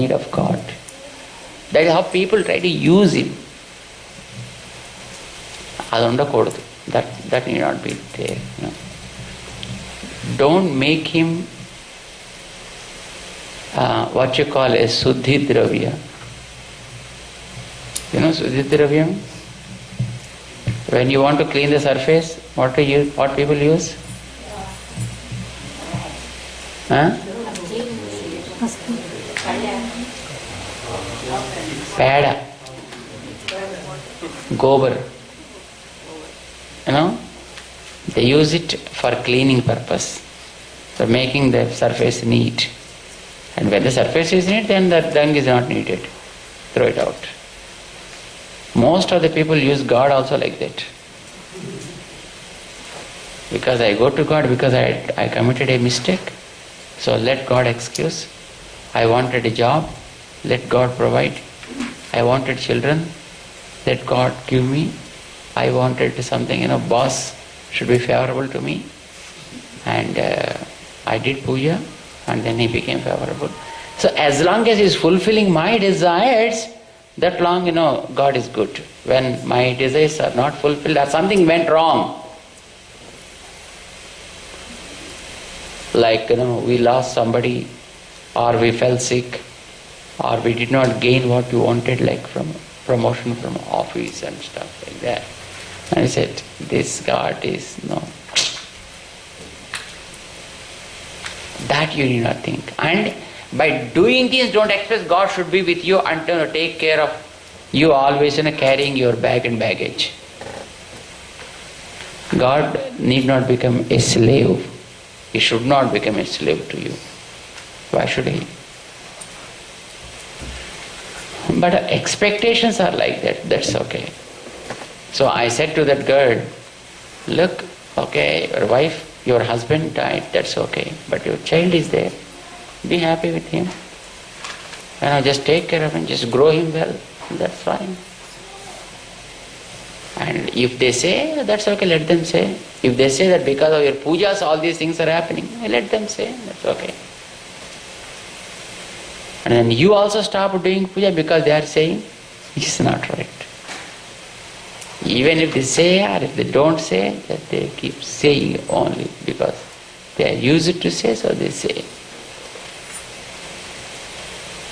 need of God. That is how people try to use him. That need not be there. Don't make him what you call a Suddhi Dravya. You know Suddhi Dravya? When you want to clean the surface, what people use? Pada, gobar. They use it for cleaning purpose, for making the surface neat. And when the surface is neat, then the dung is not needed. Throw it out. Most of the people use God also like that. Because I go to God because I committed a mistake. So let God excuse. I wanted a job. Let God provide. I wanted children. Let God give me. I wanted something, boss should be favorable to me. And I did puja and then he became favorable. So as long as he is fulfilling my desires, that long, God is good. When my desires are not fulfilled or something went wrong, like, we lost somebody, or we fell sick, or we did not gain what we wanted, like from promotion from office and stuff like that. And I said, this God is no. That you need not think. And by doing this, don't expect God should be with you and take care of you always carrying your bag and baggage. God need not become a slave. He should not become a slave to you. Why should he? But expectations are like that. That's okay. So I said to that girl, look, okay, your wife, your husband died, that's okay. But your child is there. Be happy with him. Just take care of him, just grow him well. That's fine. And if they say, that's okay, let them say. If they say that because of your pujas all these things are happening, let them say, that's okay. And then you also stop doing puja because they are saying, it's not right. Even if they say or if they don't say, that they keep saying only because they are used to say, so they say.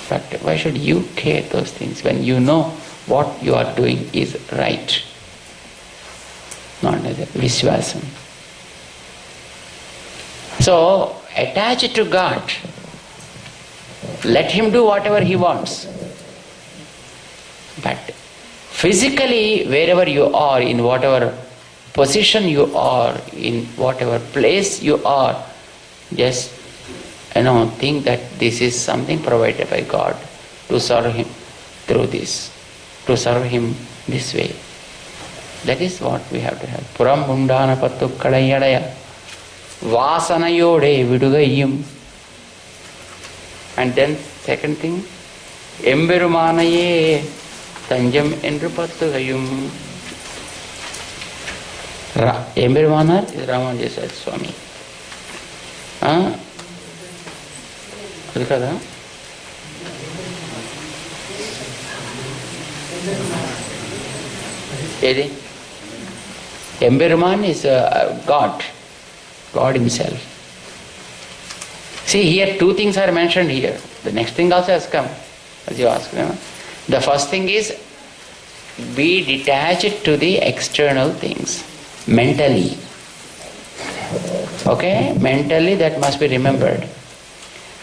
But why should you care those things when you know what you are doing is right? Not as a Vishwasam. So, attach it to God. Let him do whatever he wants. But physically, wherever you are, in whatever position you are, in whatever place you are, just think that this is something provided by God to serve him through this, to serve him this way. That is what we have to have. Puram mundana pattu kalayadaya vasanayode vidugayum. And then second thing, emberumanaye tanjam endru pattugayum. Emberumanar is Ramanujasarya Swami. అది కదా ఏది Emberuman is God himself. See, here two things are mentioned here. The next thing also has come, as you ask. The first thing is, be detached to the external things, mentally. Okay? Mentally that must be remembered.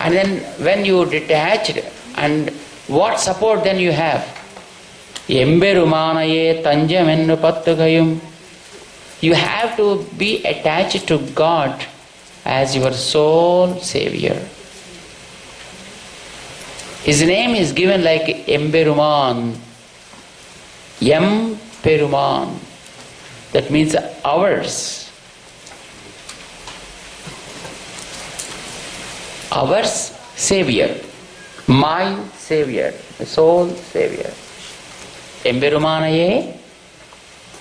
And then when you detached, and what support then you have? Emberumanaye tanjamennu pattugayum. You have to be attached to God as your sole savior. His name is given like Emberuman. Peruman. That means ours. Ours savior. My savior. The sole savior. Emberumanaye.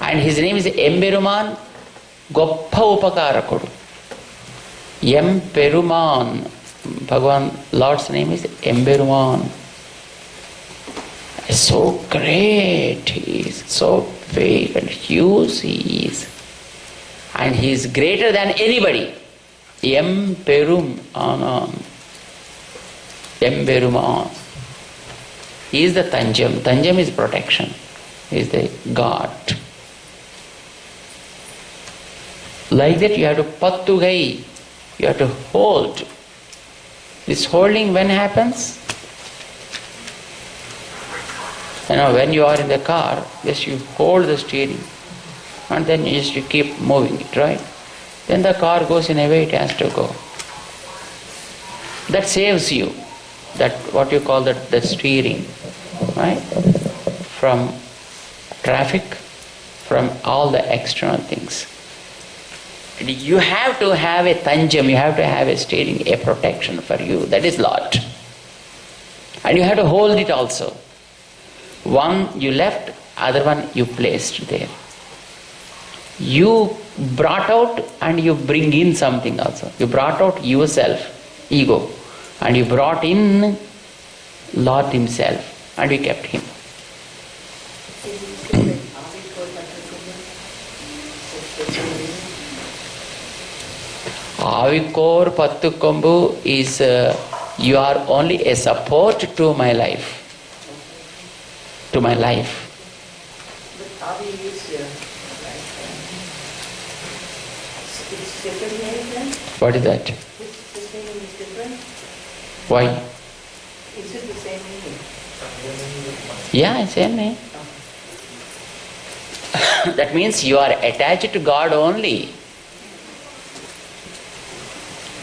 And his name is Emberuman Goppa Upakarakudu. Peruman. Bhagavan, Lord's name is Emberuman. so great, he is so big and huge he is. And he is greater than anybody. Em Perum Anam. Em Peruman. He is the Tanjam. Tanjam is protection. He is the God. Like that you have to pattugai. You have to hold. This holding when happens? When you are in the car, just you hold the steering and then you keep moving it, right? Then the car goes in a way it has to go. That saves you. That what you call the steering, right? From traffic, from all the external things. You have to have a tanjam, you have to have a steering, a protection for you. That is Lord. And you have to hold it also. One you left, other one you placed there. You brought out and you bring in something also. You brought out yourself, ego, and you brought in Lord Himself, and you kept Him. Avikor Pattukombu is you are only a support to my life. To my life. But Avi is it's different name then? What is that? His name is different? Why? Is it the same meaning? Yeah, same name. That means you are attached to God only.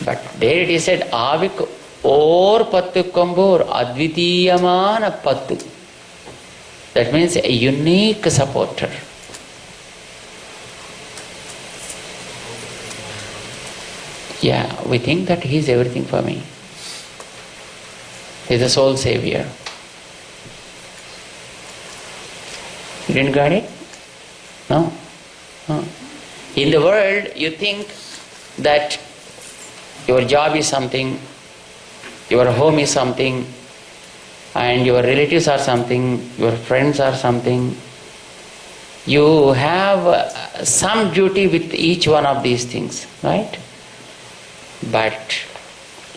But there it is said, Avik or Pattu Kambur Advitiyamana Pattu. That means a unique supporter. Yeah, we think that He is everything for me. He is the sole savior. You didn't got it? No? No. In the world, you think that your job is something, your home is something, and your relatives are something, your friends are something. You have some duty with each one of these things, right? But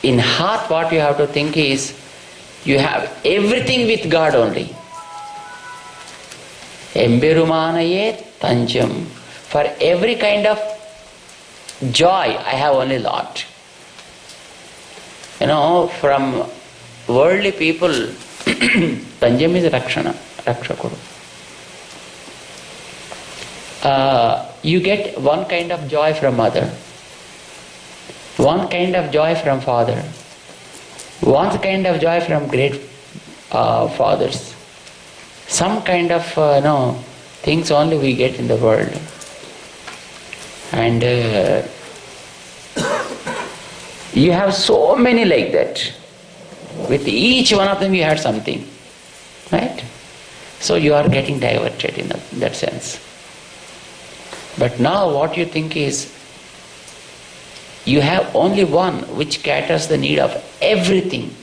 in heart what you have to think is, you have everything with God only. Emberumanaye Tanjam. For every kind of joy, I have only Lord. From worldly people, Tanjam is Rakshana, Rakshakuru. You get one kind of joy from mother, one kind of joy from father, one kind of joy from great fathers. Some kind of things only we get in the world. And you have so many like that. With each one of them you had something. Right? So you are getting diverted in that sense. But now what you think is, you have only one which caters the need of everything.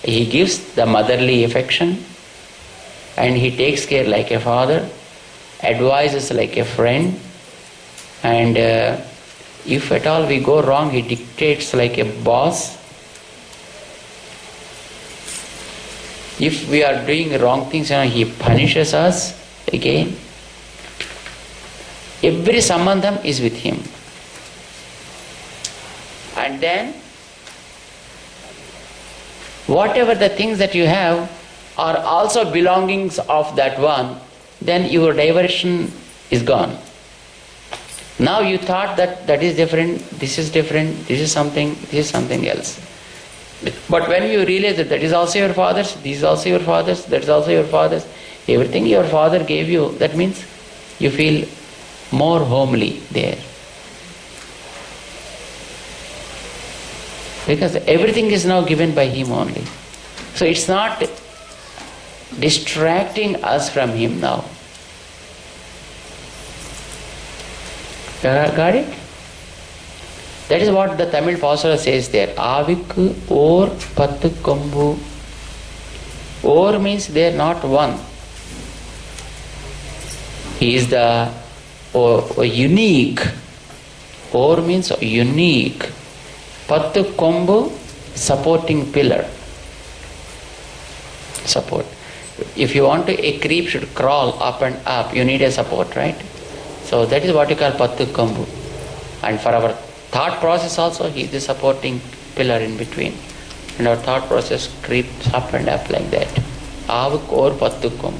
He gives the motherly affection, and He takes care like a father, advises like a friend, and if at all we go wrong, He dictates like a boss. If we are doing wrong things, He punishes us again. Every sambandham is with Him. And then, whatever the things that you have are also belongings of that one, then your diversion is gone. Now you thought that is different, this is something else. But when you realize that is also your father's, this is also your father's, that is also your father's, everything your father gave you, that means you feel more homely there. Because everything is now given by Him only. So it's not distracting us from Him now. Got it? That is what the Tamil Pasara says there. Avik or Pattu Kombu. Or means they are not one. He is the unique. Or means unique. Pattu kombu, supporting pillar. Support. If you want to, a creep should crawl up and up, you need a support, right? So that is what you call Pattu kombu. And for our thought process also, he is the supporting pillar in between. And our thought process creeps up and up like that. Avuk or Pattu kombu.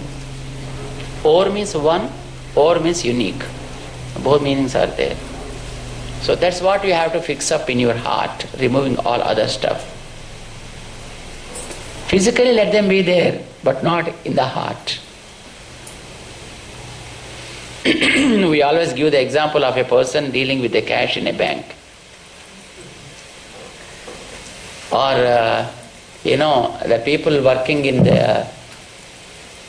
Or means one, or means unique. Both meanings are there. So that's what you have to fix up in your heart, removing all other stuff. Physically let them be there, but not in the heart. We always give the example of a person dealing with the cash in a bank. Or, the people working in the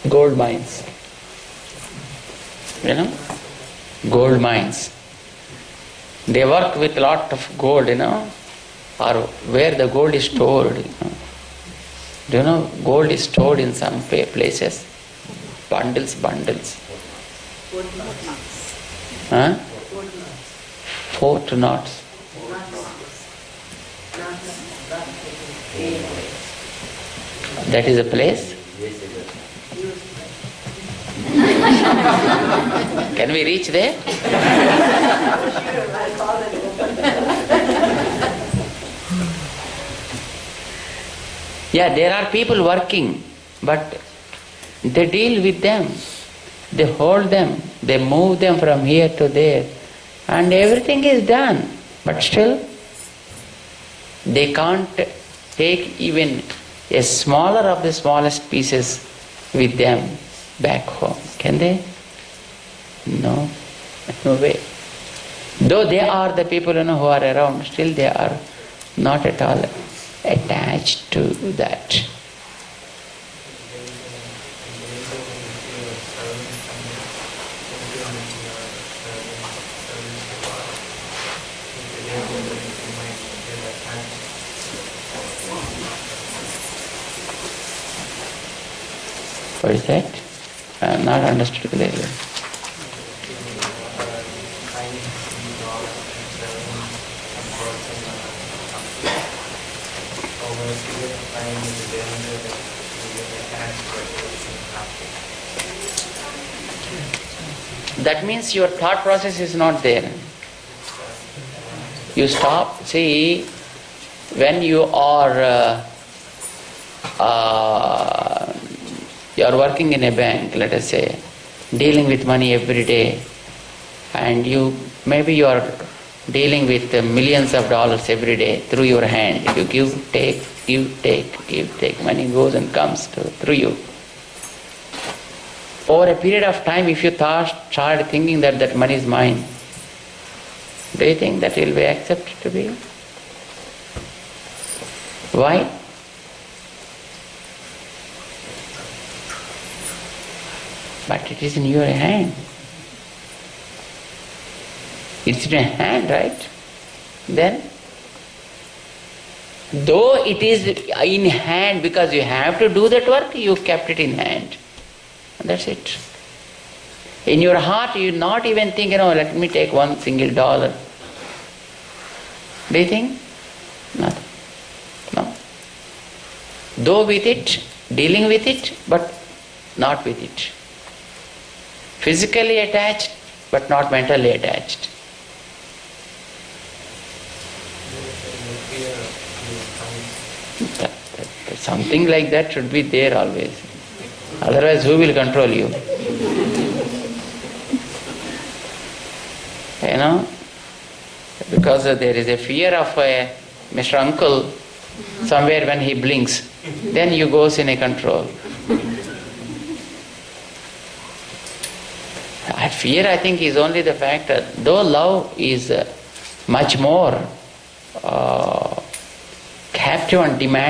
gold mines. Gold mines. They work with a lot of gold, or where the gold is stored. Do you know gold is stored in some places? Bundles. Huh? Fort knots. That is a place? Can we reach there? Yeah, there are people working, but they deal with them. They hold them. They move them from here to there. And everything is done. But still, they can't take even a smaller of the smallest pieces with them back home. Can they? No. No way. Though they are the people who are around, still they are not at all attached to that. What is that? I have not understood clearly. That means your thought process is not there. You stop. See, when you are working in a bank, let us say, dealing with money every day, and maybe you are dealing with millions of dollars every day through your hand. You give, take. Money goes and comes through you. Over a period of time, if you start thinking that money is mine, do you think that will be accepted to be? Why? But it is in your hand. It's in your hand, right? Then, though it is in hand because you have to do that work, you kept it in hand. That's it. In your heart, you not even think, let me take one single dollar. Do you think? Nothing. No. Though with it, dealing with it, but not with it. Physically attached, but not mentally attached. Something like that should be there always. Otherwise, who will control you? Because there is a fear of Mr. Uncle somewhere when he blinks, then you goes in a control. Fear, I think, is only the factor. Though love is much more captive and demanding.